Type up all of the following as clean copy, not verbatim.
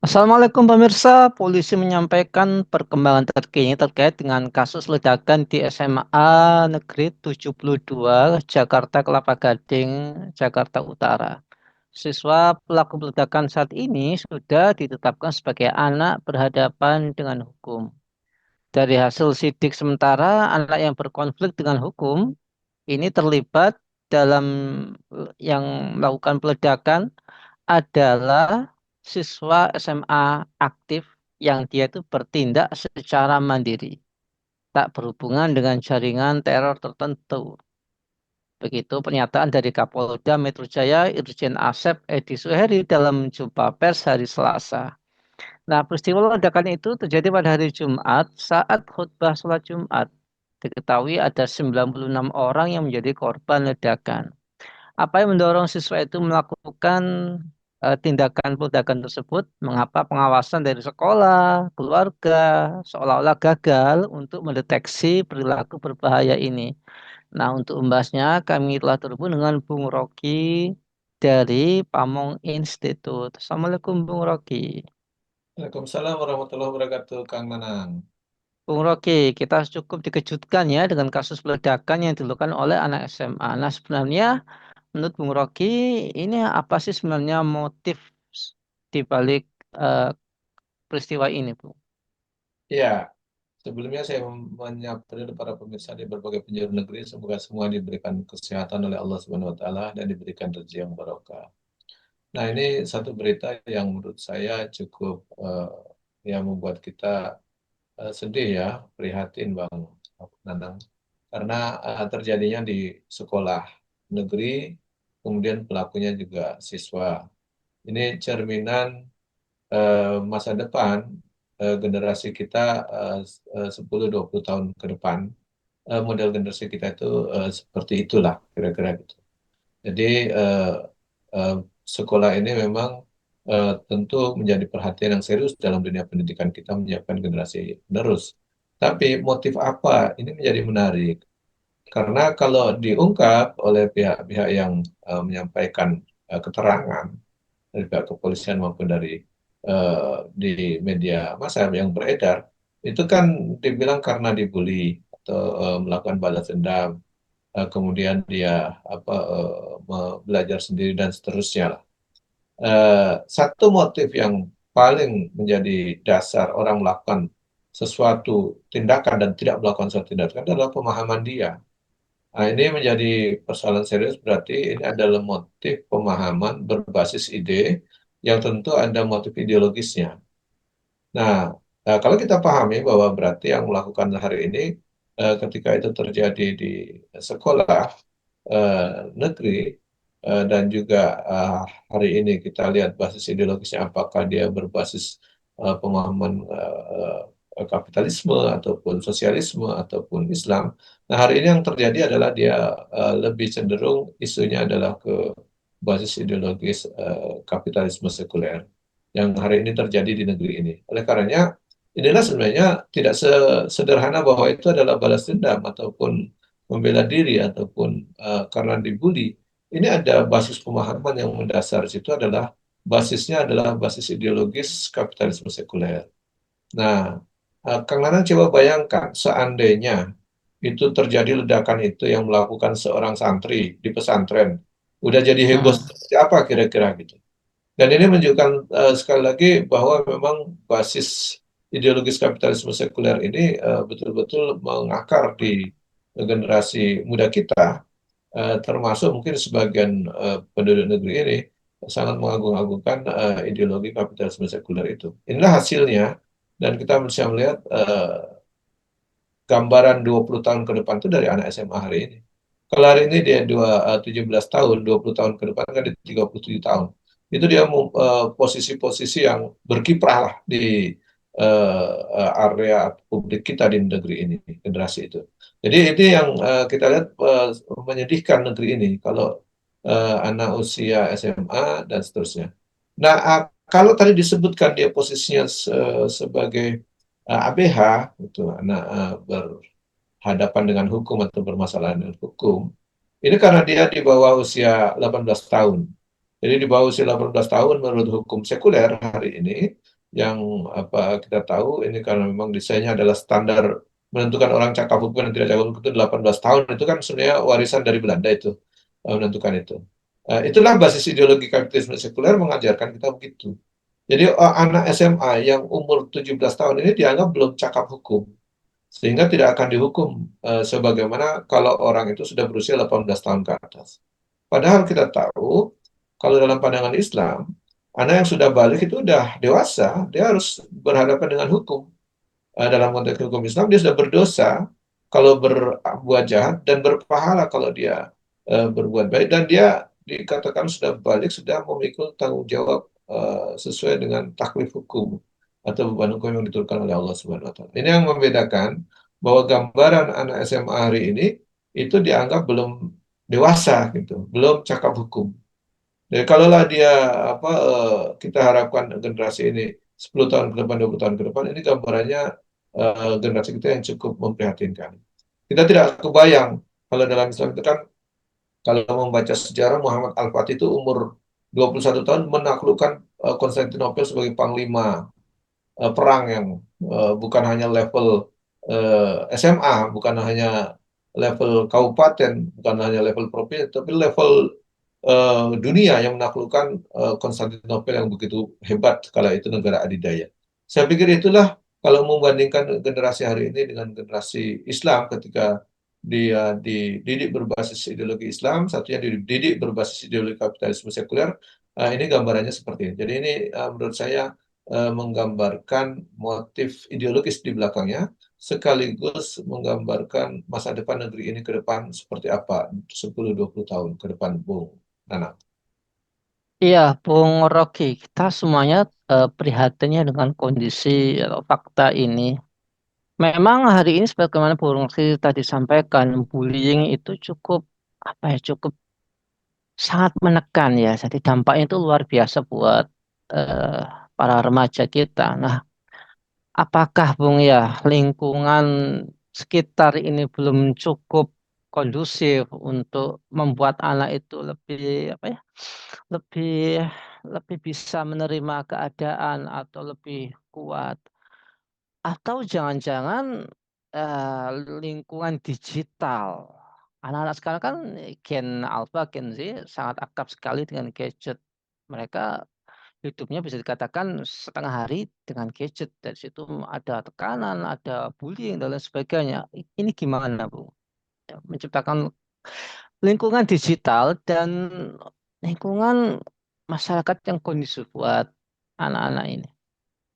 Assalamualaikum pemirsa, polisi menyampaikan perkembangan terkini terkait dengan kasus ledakan di SMA Negeri 72, Jakarta Kelapa Gading, Jakarta Utara. Siswa pelaku ledakan saat ini sudah ditetapkan sebagai anak berhadapan dengan hukum. Dari hasil sidik sementara, anak yang berkonflik dengan hukum ini terlibat dalam yang melakukan peledakan adalah siswa SMA aktif yang dia itu bertindak secara mandiri, tak berhubungan dengan jaringan teror tertentu. Begitu pernyataan dari Kapolda Metro Jaya Irjen Asep Edi Suheri dalam jumpa pers hari Selasa. Nah, peristiwa ledakan itu terjadi pada hari Jumat saat khutbah sholat Jumat. Diketahui ada 96 orang yang menjadi korban ledakan. Apa yang mendorong siswa itu melakukan tindakan peledakan tersebut? Mengapa pengawasan dari sekolah, keluarga, seolah-olah gagal untuk mendeteksi perilaku berbahaya ini? Nah, untuk membahasnya, kami telah terhubung dengan Bung Rocky dari Pamong Institute. Assalamualaikum, Bung Rocky. Waalaikumsalam warahmatullahi wabarakatuh, Kang Nanang. Bung Rocky, kita cukup dikejutkan ya dengan kasus peledakan yang dilakukan oleh anak SMA. Nah, sebenarnya menurut Bung Rocky, ini apa sih sebenarnya motif di balik eh, peristiwa ini, Bung? Ya, sebelumnya saya menyapa dulu para pemirsa di berbagai penjuru negeri. Semoga semua diberikan kesehatan oleh Allah Subhanahu Wa Taala dan diberikan rezeki yang barokah. Nah, ini satu berita yang menurut saya cukup yang membuat kita sedih ya, prihatin Bang Nanang. Karena terjadinya di sekolah negeri, kemudian pelakunya juga siswa. Ini cerminan masa depan generasi kita 10-20 tahun ke depan, model generasi kita itu seperti itulah kira-kira gitu. Jadi eh, sekolah ini memang tentu menjadi perhatian yang serius dalam dunia pendidikan kita menyiapkan generasi penerus. Tapi motif apa ini menjadi menarik karena kalau diungkap oleh pihak-pihak yang menyampaikan keterangan dari pihak kepolisian maupun dari di media massa yang beredar itu kan dibilang karena dibully atau melakukan balas dendam, kemudian dia belajar sendiri dan seterusnya lah. Satu motif yang paling menjadi dasar orang melakukan sesuatu tindakan dan tidak melakukan suatu tindakan adalah pemahaman dia. Nah, ini menjadi persoalan serius berarti ini adalah motif pemahaman berbasis ide yang tentu ada motif ideologisnya. Nah, kalau kita pahami bahwa berarti yang melakukan hari ini ketika itu terjadi di sekolah eh, negeri dan juga eh, hari ini kita lihat basis ideologisnya apakah dia berbasis pemahaman kapitalisme ataupun sosialisme ataupun Islam. Nah, hari ini yang terjadi adalah dia lebih cenderung isunya adalah ke basis ideologis kapitalisme sekuler yang hari ini terjadi di negeri ini. Oleh karenanya, inilah sebenarnya tidak sederhana bahwa itu adalah balas dendam ataupun membela diri ataupun karena dibully. Ini ada basis pemahaman yang mendasar. Situ adalah basisnya adalah basis ideologis kapitalisme sekuler. Nah, Kang Nanang coba bayangkan seandainya itu terjadi ledakan itu yang melakukan seorang santri di pesantren, udah jadi heboh Hmm. seperti apa kira-kira gitu. Dan ini menunjukkan sekali lagi bahwa memang basis ideologis kapitalisme sekuler ini betul-betul mengakar di generasi muda kita, termasuk mungkin sebagian penduduk negeri ini sangat mengagung-agungkan ideologi kapitalisme sekuler itu. Inilah hasilnya, dan kita bisa melihat gambaran 20 tahun ke depan itu dari anak SMA hari ini. Kalau hari ini dia 17 tahun, 20 tahun ke depan kan dia 37 tahun. Itu dia posisi-posisi yang berkiprah lah di area publik kita di negeri ini, generasi itu. Jadi ini yang kita lihat menyedihkan negeri ini kalau anak usia SMA dan seterusnya. Nah, kalau tadi disebutkan dia posisinya sebagai ABH, itu anak berhadapan dengan hukum atau bermasalah dengan hukum, ini karena dia di bawah usia 18 tahun. Jadi di bawah usia 18 tahun menurut hukum sekuler hari ini, yang apa kita tahu ini karena memang desainnya adalah standar menentukan orang cakap hukum dan tidak cakap hukum itu 18 tahun itu kan sebenarnya warisan dari Belanda itu menentukan itu. Itulah basis ideologi kapitalisme sekuler mengajarkan kita begitu. Jadi anak SMA yang umur 17 tahun ini dianggap belum cakap hukum sehingga tidak akan dihukum sebagaimana kalau orang itu sudah berusia 18 tahun ke atas. Padahal kita tahu kalau dalam pandangan Islam, anak yang sudah balik itu udah dewasa, dia harus berhadapan dengan hukum. Dalam konteks hukum Islam dia sudah berdosa kalau berbuat jahat dan berpahala kalau dia berbuat baik dan dia dikatakan sudah balik sudah memikul tanggung jawab sesuai dengan taklif hukum atau beban hukum yang diturunkan oleh Allah Subhanahu wa taala. Ini yang membedakan bahwa gambaran anak SMA hari ini itu dianggap belum dewasa gitu, belum cakap hukum. Jadi kalaulah dia apa kita harapkan generasi ini 10 tahun ke depan, 20 tahun ke depan, ini gambarannya generasi kita yang cukup memprihatinkan. Kita tidak kebayang kalau dalam Islam itu kan kalau membaca sejarah Muhammad Al-Fatih itu umur 21 tahun menaklukkan Konstantinopel sebagai panglima perang yang bukan hanya level SMA, bukan hanya level kabupaten, bukan hanya level provinsi, tapi level dunia yang menaklukkan Konstantinopel yang begitu hebat kala itu negara adidaya. Saya pikir itulah kalau membandingkan generasi hari ini dengan generasi Islam ketika dia dididik berbasis ideologi Islam, satunya dididik berbasis ideologi kapitalisme sekuler, ini gambarannya seperti ini. Jadi ini menurut saya menggambarkan motif ideologis di belakangnya, sekaligus menggambarkan masa depan negeri ini ke depan seperti apa 10-20 tahun ke depan, Bung Nana. Iya, Bung Rocky, kita semuanya prihatinnya dengan kondisi atau fakta ini. Memang hari ini sebagaimana Bung Rocky tadi sampaikan, bullying itu cukup apa ya, cukup sangat menekan ya. Jadi dampaknya itu luar biasa buat eh, para remaja kita. Nah, apakah Bung ya lingkungan sekitar ini belum cukup kondusif untuk membuat anak itu lebih apa ya, lebih lebih bisa menerima keadaan atau lebih kuat? Atau jangan-jangan eh, lingkungan digital. Anak-anak sekarang kan Gen Alpha, Gen Z sangat akrab sekali dengan gadget. Mereka hidupnya bisa dikatakan setengah hari dengan gadget. Dari situ ada tekanan, ada bullying dan lain sebagainya. Ini gimana, Bu? Ya, menciptakan lingkungan digital dan lingkungan masyarakat yang kondusif buat anak-anak ini.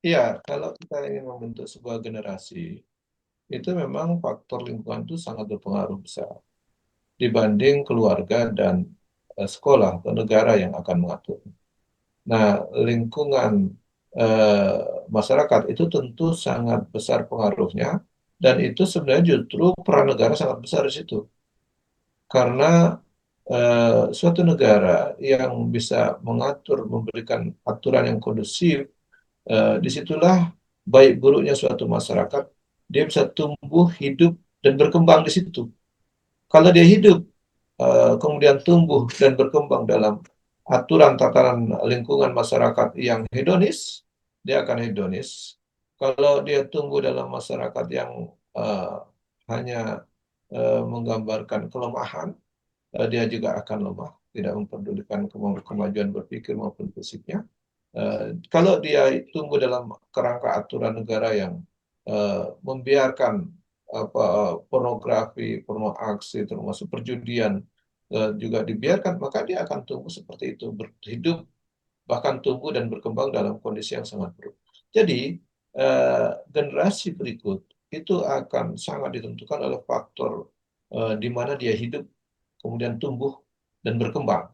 Iya, kalau kita ingin membentuk sebuah generasi, itu memang faktor lingkungan itu sangat berpengaruh besar dibanding keluarga dan sekolah atau negara yang akan mengatur. Nah, lingkungan eh, masyarakat itu tentu sangat besar pengaruhnya, dan itu sebenarnya justru peran negara sangat besar di situ. Karena suatu negara yang bisa mengatur, memberikan aturan yang kondusif, disitulah baik buruknya suatu masyarakat, dia bisa tumbuh, hidup, dan berkembang di situ. Kalau dia hidup, kemudian tumbuh dan berkembang dalam aturan tatanan lingkungan masyarakat yang hedonis, dia akan hedonis. Kalau dia tumbuh dalam masyarakat yang uh, hanya menggambarkan kelemahan, dia juga akan lemah, tidak mempedulikan kemajuan berpikir maupun fisiknya. Kalau dia tumbuh dalam kerangka aturan negara yang membiarkan apa pornografi, porno aksi, termasuk perjudian juga dibiarkan, maka dia akan tumbuh seperti itu, berhidup bahkan tumbuh dan berkembang dalam kondisi yang sangat buruk. Jadi generasi berikut itu akan sangat ditentukan oleh faktor di mana dia hidup, kemudian tumbuh dan berkembang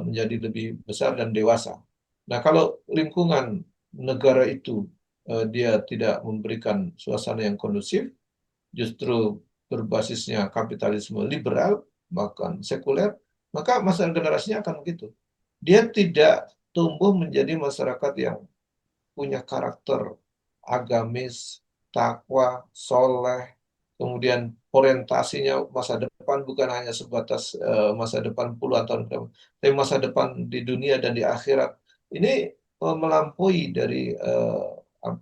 menjadi lebih besar dan dewasa. Nah, kalau lingkungan negara itu dia tidak memberikan suasana yang kondusif, justru berbasisnya kapitalisme liberal, bahkan sekuler, maka masa generasinya akan begitu. Dia tidak tumbuh menjadi masyarakat yang punya karakter agamis, takwa, soleh, kemudian orientasinya masa depan bukan hanya sebatas masa depan puluhan tahun ke depan, tapi masa depan di dunia dan di akhirat. Ini melampaui dari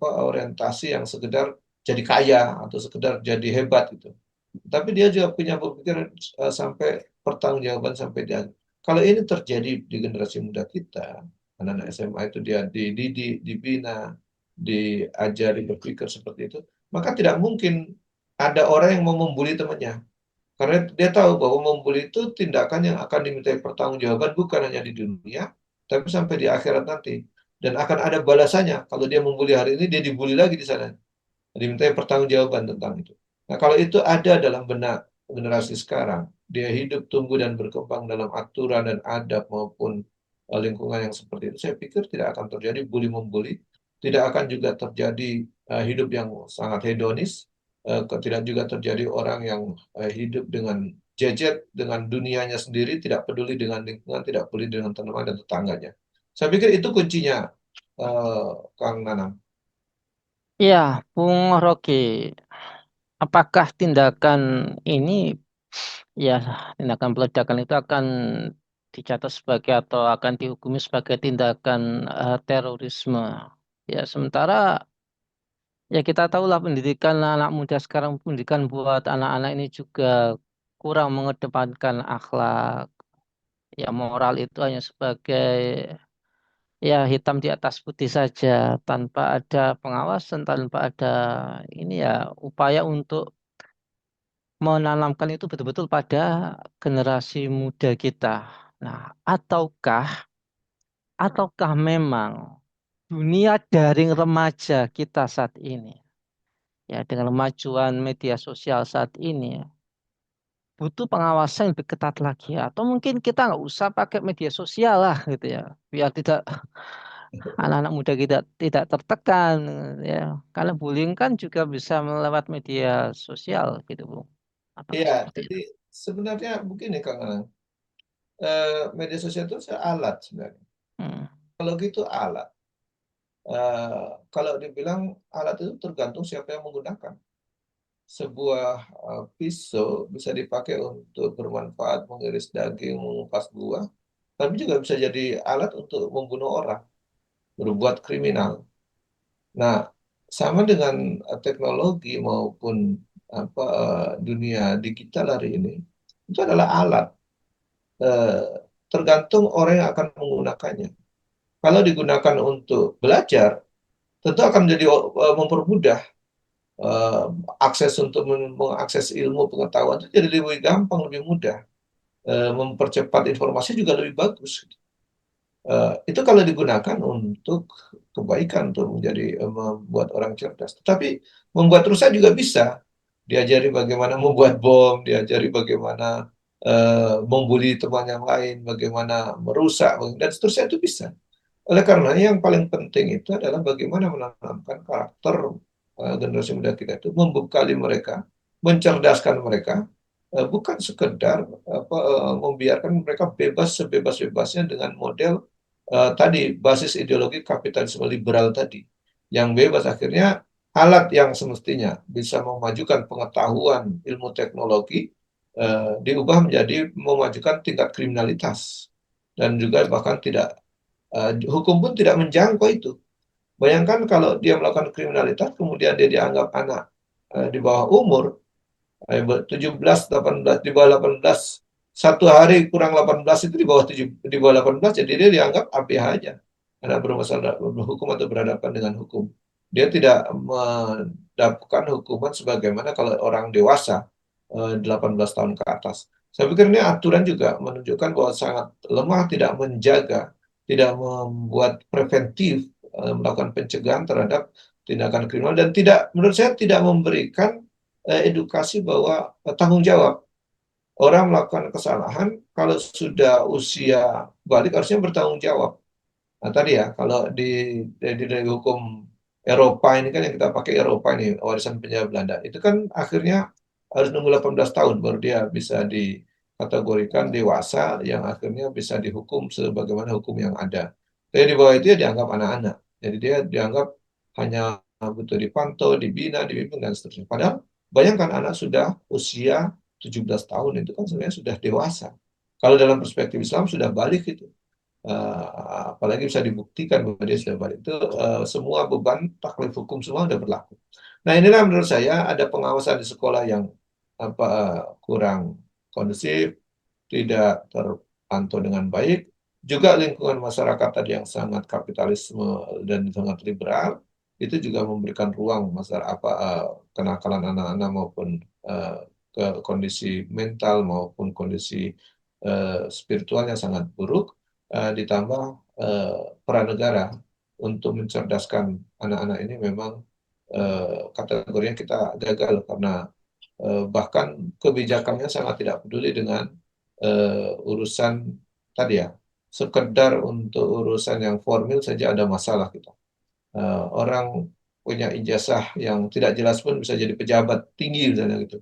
orientasi yang sekedar jadi kaya atau sekedar jadi hebat gitu. Tapi dia juga punya pemikiran sampai pertanggungjawaban sampai dia. Kalau ini terjadi di generasi muda kita, anak-anak SMA itu dia dididik, dibina, diajari berpikir seperti itu, maka tidak mungkin ada orang yang mau membuli temannya. Karena dia tahu bahwa membuli itu tindakan yang akan dimintai pertanggungjawaban bukan hanya di dunia, tapi sampai di akhirat nanti. Dan akan ada balasannya. Kalau dia membuli hari ini, dia dibully lagi di sana. Dimintai pertanggungjawaban tentang itu. Nah, kalau itu ada dalam benak generasi sekarang, dia hidup, tumbuh, dan berkembang dalam aturan dan adab maupun lingkungan yang seperti itu, saya pikir tidak akan terjadi bully-membuli, tidak akan juga terjadi hidup yang sangat hedonis, tidak juga terjadi orang yang hidup dengan gadget, dengan dunianya sendiri, tidak peduli dengan lingkungan, tidak peduli dengan teman dan tetangganya. Saya pikir itu kuncinya, Kang Nanang. Ya, Bung Rocky, apakah tindakan ini, ya, tindakan peledakan itu akan dicatat sebagai atau akan dihukumi sebagai tindakan terorisme? Ya, sementara ya kita tahulah pendidikan anak muda sekarang, pendidikan buat anak-anak ini juga kurang mengedepankan akhlak. Ya, moral itu hanya sebagai ya hitam di atas putih saja, tanpa ada pengawasan, tanpa ada ini ya upaya untuk menanamkan itu betul-betul pada generasi muda kita. Nah, ataukah memang dunia daring remaja kita saat ini, ya dengan kemajuan media sosial saat ini, ya, butuh pengawasan yang lebih ketat lagi, atau mungkin kita nggak usah pakai media sosial lah gitu ya, biar tidak anak-anak muda kita tidak tertekan, ya, karena bullying kan juga bisa melewat media sosial gitu, Bu. Apakah Iya, seperti jadi itu? sebenarnya begini Kang Anang. Media sosial itu alat sebenarnya. Hmm. Kalau gitu alat. Kalau dibilang alat itu tergantung siapa yang menggunakan. Sebuah pisau bisa dipakai untuk bermanfaat mengiris daging, mengupas buah, tapi juga bisa jadi alat untuk membunuh orang, berbuat kriminal. Nah, sama dengan teknologi maupun dunia digital hari ini, itu adalah alat. Eh, Tergantung orang yang akan menggunakannya. Kalau digunakan untuk belajar, tentu akan menjadi mempermudah eh, akses untuk mengakses ilmu pengetahuan itu jadi lebih gampang, lebih mudah. Mempercepat informasi juga lebih bagus. Itu kalau digunakan untuk kebaikan, untuk membuat orang cerdas. Tetapi membuat rusak juga bisa. Diajari bagaimana membuat bom, diajari bagaimana membuli teman yang lain, bagaimana merusak, dan seterusnya itu bisa. Oleh karena yang paling penting itu adalah bagaimana menanamkan karakter generasi muda kita itu, membekali mereka, mencerdaskan mereka, bukan sekedar membiarkan mereka bebas sebebas-bebasnya dengan model tadi basis ideologi kapitalisme liberal tadi, yang bebas akhirnya alat yang semestinya bisa memajukan pengetahuan ilmu teknologi diubah menjadi memajukan tingkat kriminalitas dan juga bahkan tidak hukum pun tidak menjangkau itu. Bayangkan kalau dia melakukan kriminalitas, kemudian dia dianggap anak di bawah umur, 17, 18, di bawah 18, satu hari kurang 18 itu di bawah 7, di bawah 18, jadi dia dianggap APH aja. Anak bermasalah berhukum atau berhadapan dengan hukum. Dia tidak mendapatkan hukuman sebagaimana kalau orang dewasa 18 tahun ke atas. Saya pikir ini aturan juga menunjukkan bahwa sangat lemah, tidak menjaga, tidak membuat preventif, melakukan pencegahan terhadap tindakan kriminal, dan tidak, menurut saya tidak memberikan edukasi bahwa tanggung jawab orang melakukan kesalahan kalau sudah usia balik harusnya bertanggung jawab. Nah tadi ya kalau dari hukum Eropa ini kan yang kita pakai Eropa ini warisan penjara Belanda itu kan akhirnya harus nunggu 18 tahun baru dia bisa dikategorikan dewasa yang akhirnya bisa dihukum sebagaimana hukum yang ada. Jadi di bawah itu ya dianggap anak-anak. Jadi dia dianggap hanya butuh dipantau, dibina, dibimbing dan seterusnya. Padahal bayangkan anak sudah usia 17 tahun itu kan sebenarnya sudah dewasa. Kalau dalam perspektif Islam sudah balik itu. apalagi bisa dibuktikan bahwa dia sudah balik, itu semua beban taklif hukum semua sudah berlaku. Nah, inilah menurut saya ada pengawasan di sekolah yang kurang kondusif, tidak terpantau dengan baik, juga lingkungan masyarakat tadi yang sangat kapitalisme dan sangat liberal, itu juga memberikan ruang kenakalan anak-anak maupun eh, ke kondisi mental maupun kondisi spiritual yang sangat buruk, ditambah peran negara untuk mencerdaskan anak-anak ini memang kategorinya kita gagal karena bahkan kebijakannya sangat tidak peduli dengan urusan tadi ya, sekedar untuk urusan yang formil saja ada masalah kita. Orang punya ijazah yang tidak jelas pun bisa jadi pejabat tinggi misalnya gitu.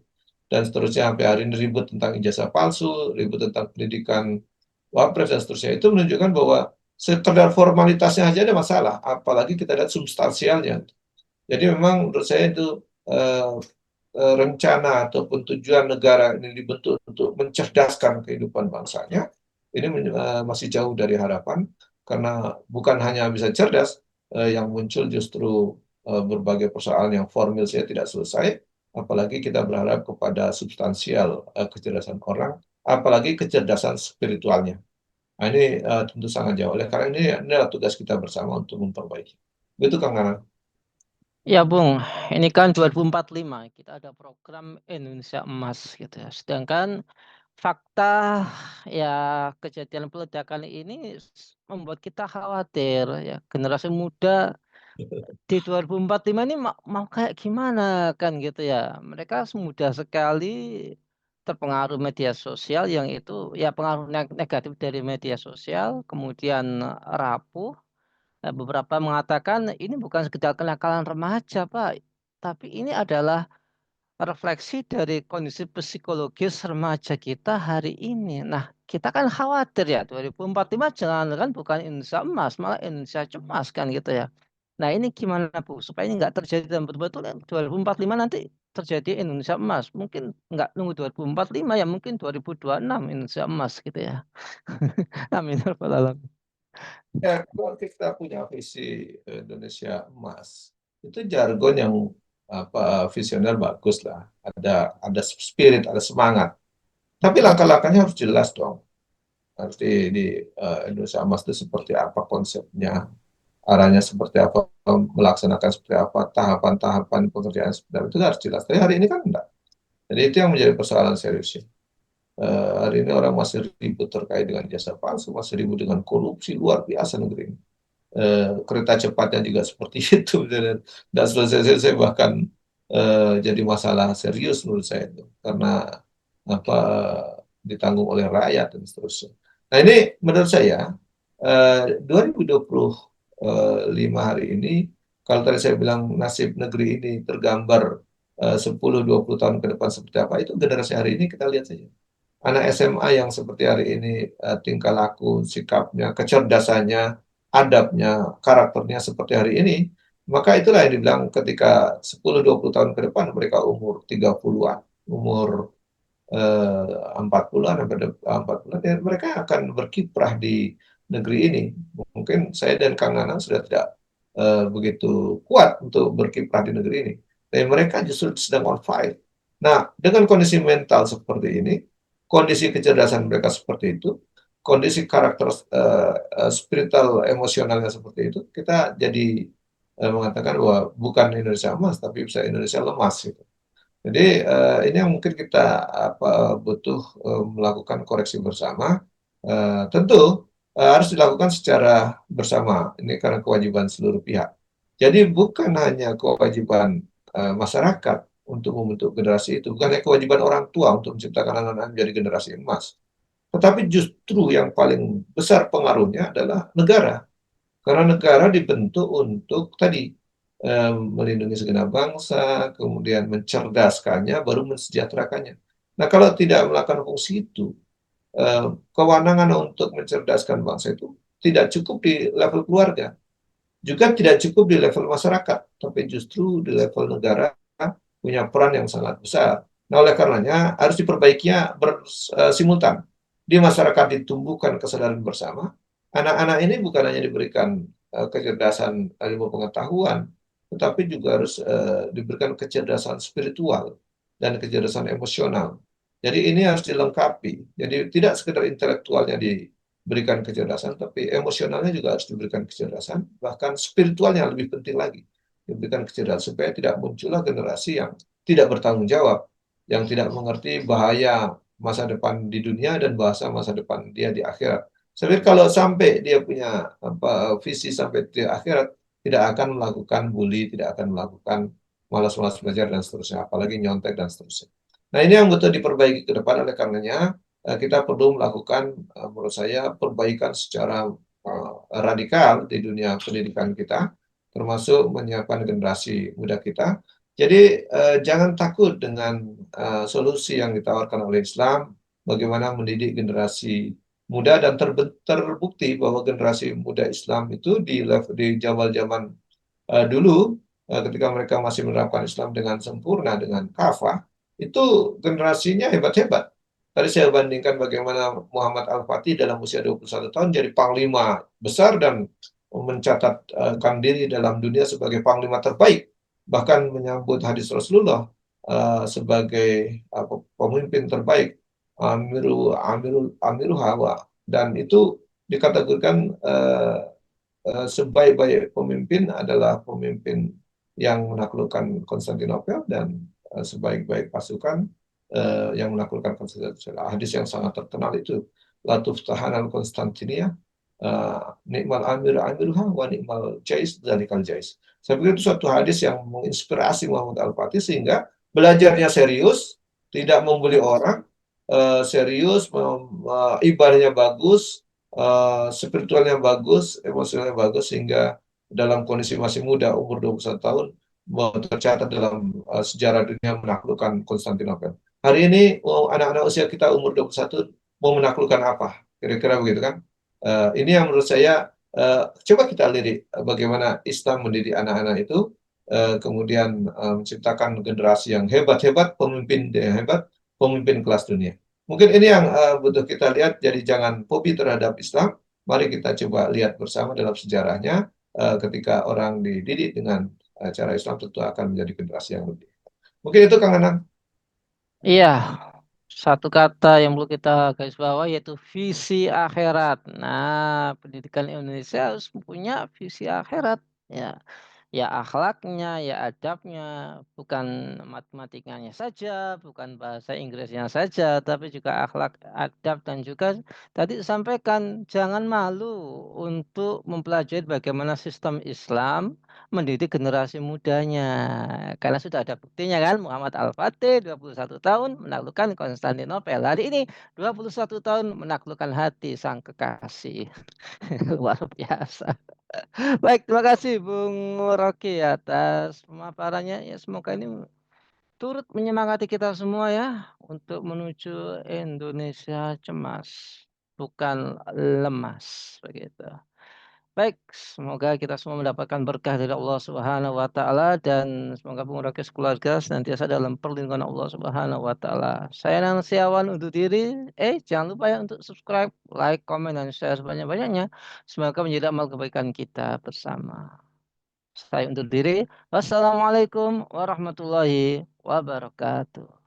Dan seterusnya sampai hari ini ribut tentang ijazah palsu, ribut tentang pendidikan wapres dan seterusnya. Itu menunjukkan bahwa sekedar formalitasnya aja ada masalah, apalagi kita lihat substansialnya. Jadi memang menurut saya itu eh, rencana ataupun tujuan negara ini dibentuk untuk mencerdaskan kehidupan bangsanya, ini masih jauh dari harapan, karena bukan hanya bisa cerdas, yang muncul justru berbagai persoalan yang formil saya tidak selesai, apalagi kita berharap kepada substansial kecerdasan orang, apalagi kecerdasan spiritualnya. Nah, ini tentu sangat jauh. Oleh karena ini adalah tugas kita bersama untuk memperbaiki. Begitu, Kang Nana. Ya Bung, ini kan 2045 kita ada program Indonesia Emas gitu ya. Sedangkan fakta ya kejadian peledakan ini membuat kita khawatir ya generasi muda di 2045 ini mau kayak gimana kan gitu ya. Mereka mudah sekali terpengaruh media sosial yang itu ya pengaruh negatif dari media sosial kemudian rapuh. Nah, beberapa mengatakan ini bukan sekedar kenakalan remaja, Pak, tapi ini adalah refleksi dari kondisi psikologis remaja kita hari ini. Nah, kita kan khawatir ya 2045 jangan kan bukan Indonesia emas, malah Indonesia cemas kan gitu ya. Nah, ini gimana Bu supaya ini nggak terjadi dan betul-betul 2045 nanti terjadi Indonesia emas. Mungkin nggak nunggu 2045 ya mungkin 2026 Indonesia emas gitu ya. Amin ya rabbal alamin. Ya, kalau kita punya visi Indonesia emas, itu jargon yang visioner bagus lah. Ada spirit, ada semangat. Tapi langkah-langkahnya harus jelas dong. Harus di Indonesia emas itu seperti apa konsepnya, arahnya seperti apa, melaksanakan seperti apa, tahapan-tahapan pekerjaan seperti apa, itu harus jelas. Tapi hari ini kan enggak. Jadi itu yang menjadi persoalan serius. Hari ini orang masih ribut terkait dengan jasa palsu, masih ribut dengan korupsi luar biasa negeri ini. Kereta cepatnya juga seperti itu dan selesai-selesai bahkan jadi masalah serius menurut saya itu karena apa ditanggung oleh rakyat dan seterusnya. Nah, ini menurut saya 2025 hari ini, kalau tadi saya bilang nasib negeri ini tergambar 10-20 tahun ke depan seperti apa, itu generasi hari ini kita lihat saja anak SMA yang seperti hari ini, tingkah laku, sikapnya, kecerdasannya, adabnya, karakternya seperti hari ini, maka itulah yang dibilang ketika 10-20 tahun ke depan mereka umur 30-an, umur 40-an, 40-an, ya, mereka akan berkiprah di negeri ini. Mungkin saya dan Kang Nanang sudah tidak begitu kuat untuk berkiprah di negeri ini. Dan mereka justru sedang on fire. Nah, dengan kondisi mental seperti ini, kondisi kecerdasan mereka seperti itu, kondisi karakter spiritual emosionalnya seperti itu, kita jadi mengatakan bahwa bukan Indonesia emas, tapi bisa Indonesia lemas gitu. Jadi ini yang mungkin kita butuh melakukan koreksi bersama. Tentu harus dilakukan secara bersama. Ini karena kewajiban seluruh pihak. Jadi bukan hanya kewajiban masyarakat untuk membentuk generasi itu, bukan hanya kewajiban orang tua untuk menciptakan anak-anak menjadi generasi emas. Tetapi justru yang paling besar pengaruhnya adalah negara. Karena negara dibentuk untuk tadi melindungi segenap bangsa, kemudian mencerdaskannya, baru mensejahterakannya. Nah, kalau tidak melakukan fungsi itu, kewenangan untuk mencerdaskan bangsa itu tidak cukup di level keluarga, juga tidak cukup di level masyarakat, tapi justru di level negara punya peran yang sangat besar. Nah, oleh karenanya harus diperbaikinya simultan. Di masyarakat ditumbuhkan kesadaran bersama, anak-anak ini bukan hanya diberikan kecerdasan ilmu pengetahuan, tetapi juga harus diberikan kecerdasan spiritual dan kecerdasan emosional. Jadi ini harus dilengkapi. Jadi tidak sekedar intelektualnya diberikan kecerdasan, tapi emosionalnya juga harus diberikan kecerdasan, bahkan spiritualnya lebih penting lagi diberikan kecerdasan supaya tidak muncullah generasi yang tidak bertanggung jawab, yang tidak mengerti bahaya masa depan di dunia dan bahasa masa depan dia di akhirat. Tapi kalau sampai dia punya visi sampai di akhirat, tidak akan melakukan bully, tidak akan melakukan malas-malas belajar dan seterusnya, apalagi nyontek dan seterusnya. Nah ini yang betul diperbaiki ke depan, oleh karenanya kita perlu melakukan, menurut saya, perbaikan secara radikal di dunia pendidikan kita, termasuk menyiapkan generasi muda kita. Jadi jangan takut dengan solusi yang ditawarkan oleh Islam, bagaimana mendidik generasi muda, dan terbukti bahwa generasi muda Islam itu di zaman dulu, ketika mereka masih menerapkan Islam dengan sempurna, dengan kafah, itu generasinya hebat-hebat. Tadi saya bandingkan bagaimana Muhammad Al-Fatih dalam usia 21 tahun jadi panglima besar dan mencatatkan diri dalam dunia sebagai panglima terbaik, bahkan menyambut hadis Rasulullah sebagai pemimpin terbaik, Amiru Hawa, dan itu dikategorikan sebaik-baik pemimpin adalah pemimpin yang menaklukkan Konstantinopel, dan sebaik-baik pasukan yang menaklukkan Konstantinopel. Hadis yang sangat terkenal itu, Latuf Tahanan Konstantinia, Nikmal Amir Amirha wa Nikmal Jais Zalikal Jais. Saya pikir itu suatu hadis yang menginspirasi Muhammad Al-Fatih sehingga belajarnya serius, tidak membuli orang, serius, ibadahnya bagus, spiritualnya bagus, emosionalnya bagus, sehingga dalam kondisi masih muda, umur 21 tahun, tercatat dalam sejarah dunia menaklukkan Konstantinopel. Hari ini anak-anak usia kita umur 21 mau menaklukkan apa? Kira-kira begitu kan? Ini yang menurut saya coba kita lirik bagaimana Islam mendidik anak-anak itu, kemudian menciptakan generasi yang hebat-hebat, pemimpin yang hebat, pemimpin kelas dunia. Mungkin ini yang butuh kita lihat, jadi jangan fobi terhadap Islam. Mari kita coba lihat bersama dalam sejarahnya, ketika orang dididik dengan cara Islam tentu akan menjadi generasi yang lebih. Mungkin itu Kang Anang. Iya, satu kata yang perlu kita garis bawah yaitu visi akhirat. Nah, pendidikan Indonesia harus punya visi akhirat. Ya, ya akhlaknya, ya adabnya, bukan matematikanya saja, bukan bahasa Inggrisnya saja, tapi juga akhlak, adab, dan juga tadi disampaikan jangan malu untuk mempelajari bagaimana sistem Islam mendidik generasi mudanya. Karena sudah ada buktinya kan, Muhammad Al-Fatih 21 tahun menaklukkan Konstantinopel. Hari ini 21 tahun menaklukkan hati sang kekasih. Luar biasa. Baik, terima kasih Bung Rocky atas pemaparannya. Ya, semoga ini turut menyemangati kita semua ya untuk menuju Indonesia cemas, bukan lemas begitu. Baik, semoga kita semua mendapatkan berkah dari Allah Subhanahu wa taala dan semoga Bung Rocky keluarga senantiasa dalam perlindungan Allah Subhanahu wa taala. Saya Nang Siawan undur diri. Jangan lupa ya untuk subscribe, like, komen, dan share sebanyak-banyaknya. Semoga menjadi amal kebaikan kita bersama. Saya undur diri. Wassalamualaikum warahmatullahi wabarakatuh.